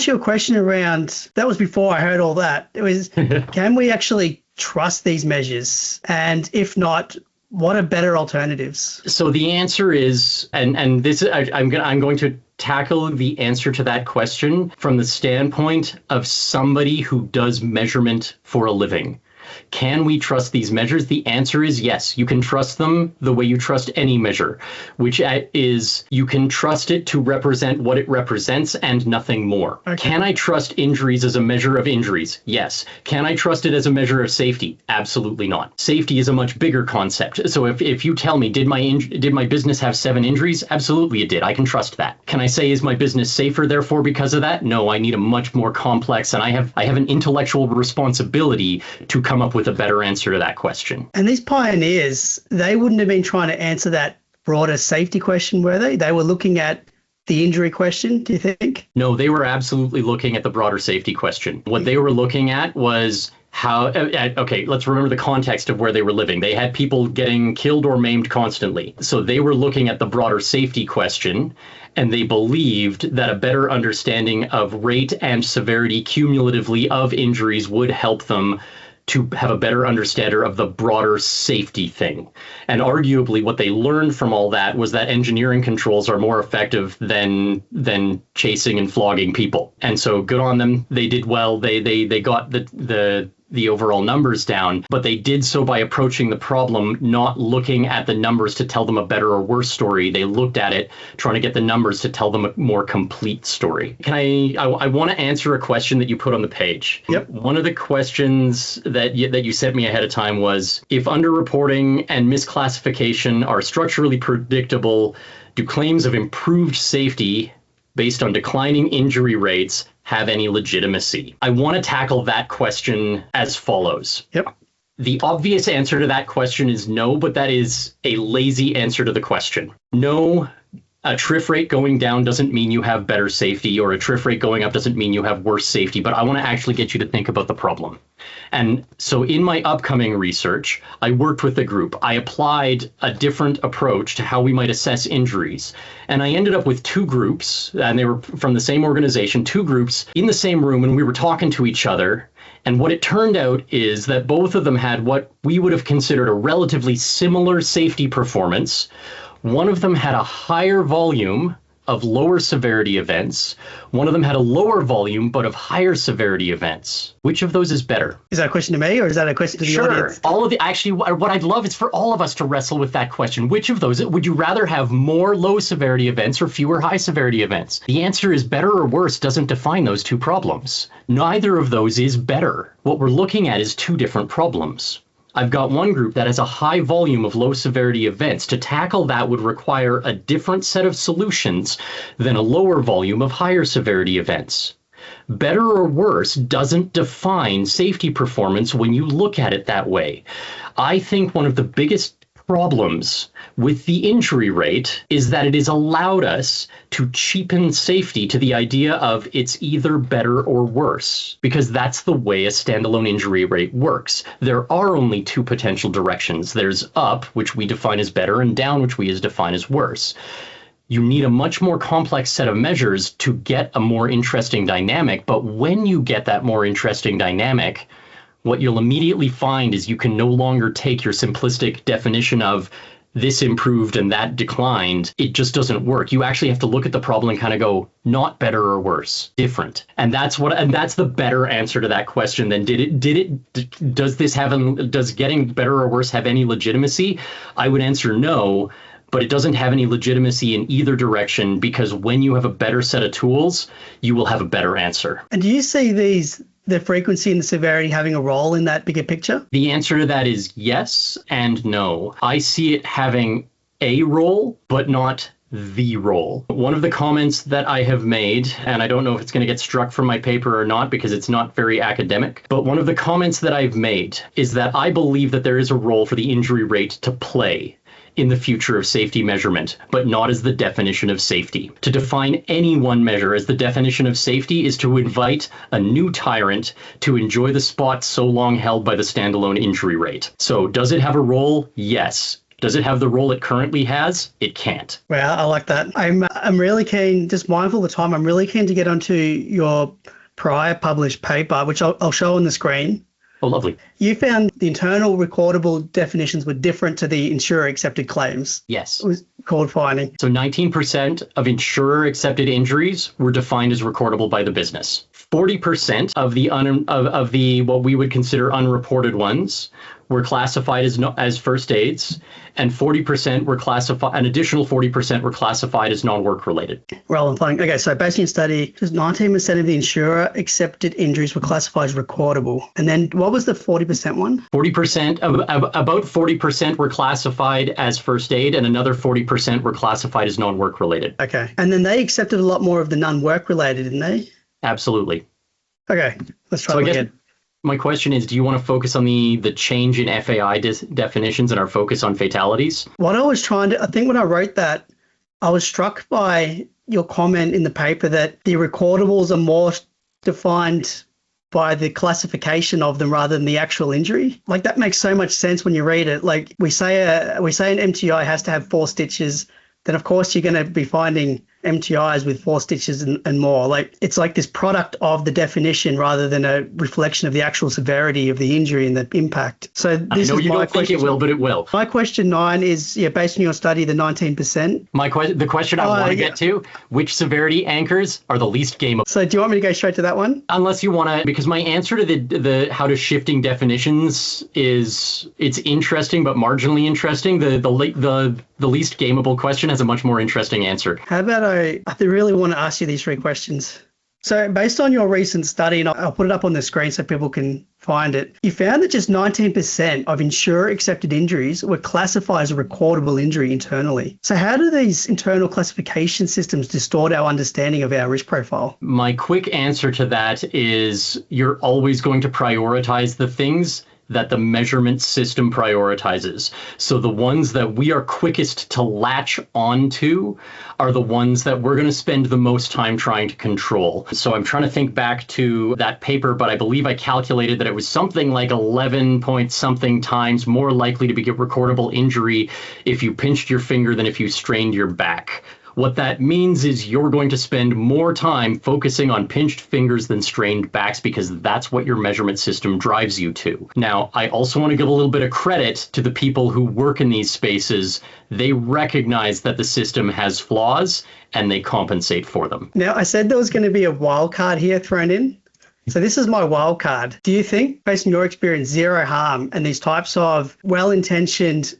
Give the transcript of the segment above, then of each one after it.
ask you a question around, that was before I heard all that. It was, can we actually trust these measures? And if not, what are better alternatives? So the answer is, and this I'm going to tackle the answer to that question from the standpoint of somebody who does measurement for a living. Can we trust these measures? The answer is yes. You can trust them the way you trust any measure, which is you can trust it to represent what it represents and nothing more. Okay. Can I trust injuries as a measure of injuries? Yes. Can I trust it as a measure of safety? Absolutely not. Safety is a much bigger concept. So if you tell me, did my business have 7 injuries? Absolutely it did. I can trust that. Can I say, is my business safer therefore because of that? No, I need a much more complex, and I have an intellectual responsibility to come up with a better answer to that question. And these pioneers, they wouldn't have been trying to answer that broader safety question, were they? They were looking at the injury question, do you think? No, they were absolutely looking at the broader safety question. What they were looking at was how, okay, let's remember the context of where they were living. They had people getting killed or maimed constantly. So they were looking at the broader safety question, and they believed that a better understanding of rate and severity cumulatively of injuries would help them to have a better understanding of the broader safety thing. And arguably what they learned from all that was that engineering controls are more effective than chasing and flogging people. And so good on them. They did well. They got the overall numbers down, but they did so by approaching the problem, not looking at the numbers to tell them a better or worse story. They looked at it, trying to get the numbers to tell them a more complete story. I want to answer a question that you put on the page. Yep. One of the questions that you sent me ahead of time was, if underreporting and misclassification are structurally predictable, do claims of improved safety based on declining injury rates have any legitimacy? I want to tackle that question as follows. Yep. The obvious answer to that question is no, but that is a lazy answer to the question. No, a TRIF rate going down doesn't mean you have better safety, or a TRIF rate going up doesn't mean you have worse safety, but I want to actually get you to think about the problem. And so in my upcoming research, I worked with a group. I applied a different approach to how we might assess injuries. And I ended up with 2 groups, and they were from the same organization, 2 groups in the same room, and we were talking to each other. And what it turned out is that both of them had what we would have considered a relatively similar safety performance. One of them had a higher volume of lower severity events. One of them had a lower volume, but of higher severity events. Which of those is better? Is that a question to me, or is that a question to the audience? Sure. Actually, what I'd love is for all of us to wrestle with that question. Which of those, would you rather have more low severity events or fewer high severity events? The answer is better or worse doesn't define those 2 problems. Neither of those is better. What we're looking at is 2 different problems. I've got one group that has a high volume of low severity events. To tackle that would require a different set of solutions than a lower volume of higher severity events. Better or worse doesn't define safety performance when you look at it that way. I think one of the biggest problems with the injury rate is that it has allowed us to cheapen safety to the idea of it's either better or worse, because that's the way a standalone injury rate works. There are only 2 potential directions. There's up, which we define as better, and down, which we define as worse. You need a much more complex set of measures to get a more interesting dynamic, but when you get that more interesting dynamic, what you'll immediately find is you can no longer take your simplistic definition of this improved and that declined. It just doesn't work. You actually have to look at the problem and kind of go, not better or worse, different. And that's the better answer to that question. Then does getting better or worse have any legitimacy? I would answer no, but it doesn't have any legitimacy in either direction, because when you have a better set of tools, you will have a better answer. And do you see the frequency and the severity having a role in that bigger picture? The answer to that is yes and no. I see it having a role, but not the role. One of the comments that I have made, and I don't know if it's going to get struck from my paper or not because it's not very academic, but one of the comments that I've made is that I believe that there is a role for the injury rate to play in the future of safety measurement, but not as the definition of safety. To define any one measure as the definition of safety is to invite a new tyrant to enjoy the spot so long held by the standalone injury rate. So does it have a role? Yes. Does it have the role it currently has? It can't. Well, I like that. I'm really keen, just mindful of the time, I'm really keen to get onto your prior published paper, which I'll show on the screen. Oh, lovely. You found the internal recordable definitions were different to the insurer-accepted claims. Yes. It was called finding. So 19% of insurer-accepted injuries were defined as recordable by the business. 40% of the what we would consider unreported ones were classified as first aids, and 40% were classified. An additional 40% were classified as non-work related. Relevant finding. Okay, so based on your study, just 19% of the insurer-accepted injuries were classified as recordable. And then what was the 40% one? 40% about 40% were classified as first aid, and another 40% were classified as non-work related. Okay, and then they accepted a lot more of the non-work related, didn't they? Absolutely. Okay, let's try again. My question is, do you want to focus on the change in FAI definitions and our focus on fatalities? What I was trying to, I think when I wrote that, I was struck by your comment in the paper that the recordables are more defined by the classification of them rather than the actual injury. Like that makes so much sense when you read it. Like we say an MTI has to have 4 stitches, then of course you're going to be finding MTIs with 4 stitches and more. Like it's like this product of the definition rather than a reflection of the actual severity of the injury and the impact. So this I know is you my don't question. think it will, but it will. My question 9 is, based on your study, the 19%. The question I want to get to, which severity anchors are the least gameable? So do you want me to go straight to that one? Unless you want to, because my answer to the how to shifting definitions is, it's interesting but marginally interesting. The least gameable question has a much more interesting answer. How about I really want to ask you these 3 questions. So based on your recent study, and I'll put it up on the screen so people can find it, you found that just 19% of insurer-accepted injuries were classified as a recordable injury internally. So how do these internal classification systems distort our understanding of our risk profile? My quick answer to that is you're always going to prioritize the things that the measurement system prioritizes. So the ones that we are quickest to latch onto are the ones that we're going to spend the most time trying to control. So I'm trying to think back to that paper, but I believe I calculated that it was something like 11 point something times more likely to be a recordable injury if you pinched your finger than if you strained your back. What that means is you're going to spend more time focusing on pinched fingers than strained backs because that's what your measurement system drives you to. Now, I also want to give a little bit of credit to the people who work in these spaces. They recognize that the system has flaws and they compensate for them. Now, I said there was going to be a wild card here thrown in. So this is my wild card. Do you think, based on your experience, zero harm and these types of well-intentioned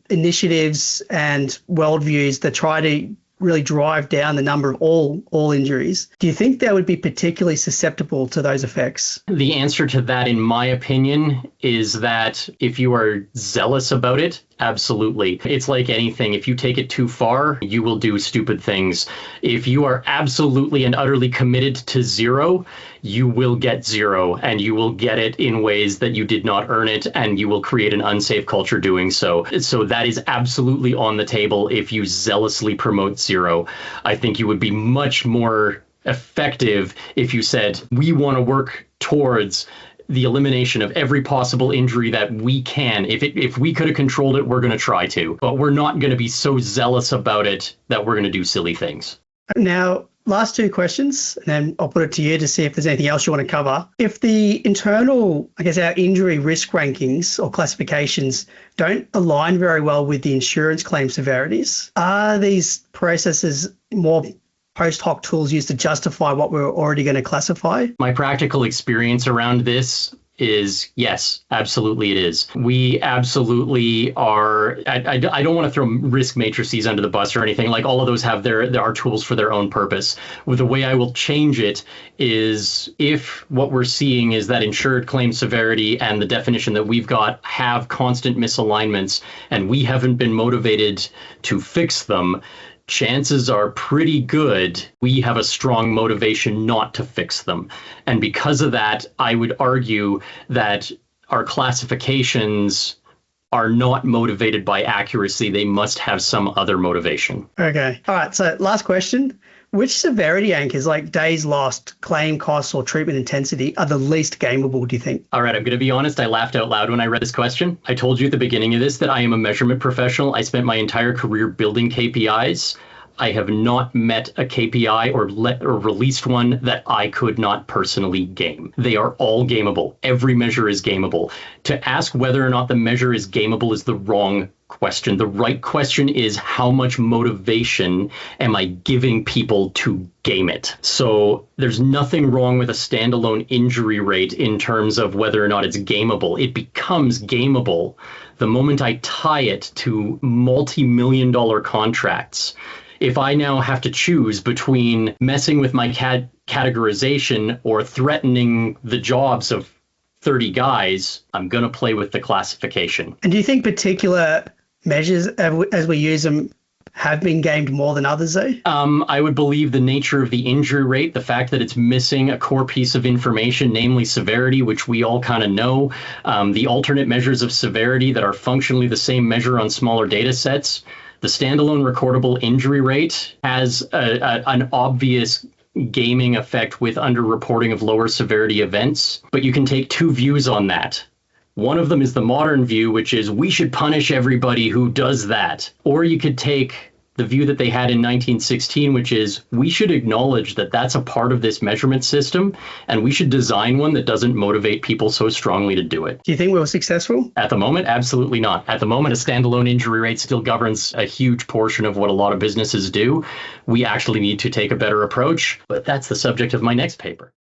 initiatives and worldviews that try to really drive down the number of all injuries, do you think they would be particularly susceptible to those effects? The answer to that, in my opinion, is that if you are zealous about it, absolutely. It's like anything. If you take it too far, you will do stupid things. If you are absolutely and utterly committed to zero, you will get zero, and you will get it in ways that you did not earn it, and you will create an unsafe culture doing so. So that is absolutely on the table if you zealously promote zero. I think you would be much more effective if you said, we want to work towards the elimination of every possible injury that we can. If we could have controlled it, we're going to try to, but we're not going to be so zealous about it that we're going to do silly things. Now, last 2 questions, and then I'll put it to you to see if there's anything else you want to cover. If the internal, our injury risk rankings or classifications don't align very well with the insurance claim severities, are these processes more post hoc tools used to justify what we're already going to classify? My practical experience around this is yes, absolutely it is. We absolutely are. I don't want to throw risk matrices under the bus or anything. Like all of those have there are tools for their own purpose. With the way I will change it is if what we're seeing is that insured claim severity and the definition that we've got have constant misalignments and we haven't been motivated to fix them, chances are pretty good we have a strong motivation not to fix them. And because of that, I would argue that our classifications are not motivated by accuracy. They must have some other motivation. Okay. All right. So last question. Which severity anchors, like days lost, claim costs, or treatment intensity, are the least gameable, do you think? All right, I'm going to be honest. I laughed out loud when I read this question. I told you at the beginning of this that I am a measurement professional. I spent my entire career building KPIs. I have not met a KPI or released one that I could not personally game. They are all gameable. Every measure is gameable. To ask whether or not the measure is gameable is the wrong question. The right question is, how much motivation am I giving people to game it? So there's nothing wrong with a standalone injury rate in terms of whether or not it's gameable. It becomes gameable the moment I tie it to multi-million-dollar contracts. If I now have to choose between messing with my categorization or threatening the jobs of 30 guys, I'm going to play with the classification. And do you think particular measures, as we use them, have been gamed more than others, though? I would believe the nature of the injury rate, the fact that it's missing a core piece of information, namely severity, which we all kind of know, the alternate measures of severity that are functionally the same measure on smaller data sets. The standalone recordable injury rate has an obvious gaming effect with underreporting of lower severity events, but you can take two views on that. One of them is the modern view, which is we should punish everybody who does that. Or you could take the view that they had in 1916, which is we should acknowledge that that's a part of this measurement system, and we should design one that doesn't motivate people so strongly to do it. Do you think we were successful? At the moment, absolutely not. At the moment, a standalone injury rate still governs a huge portion of what a lot of businesses do. We actually need to take a better approach, but that's the subject of my next paper.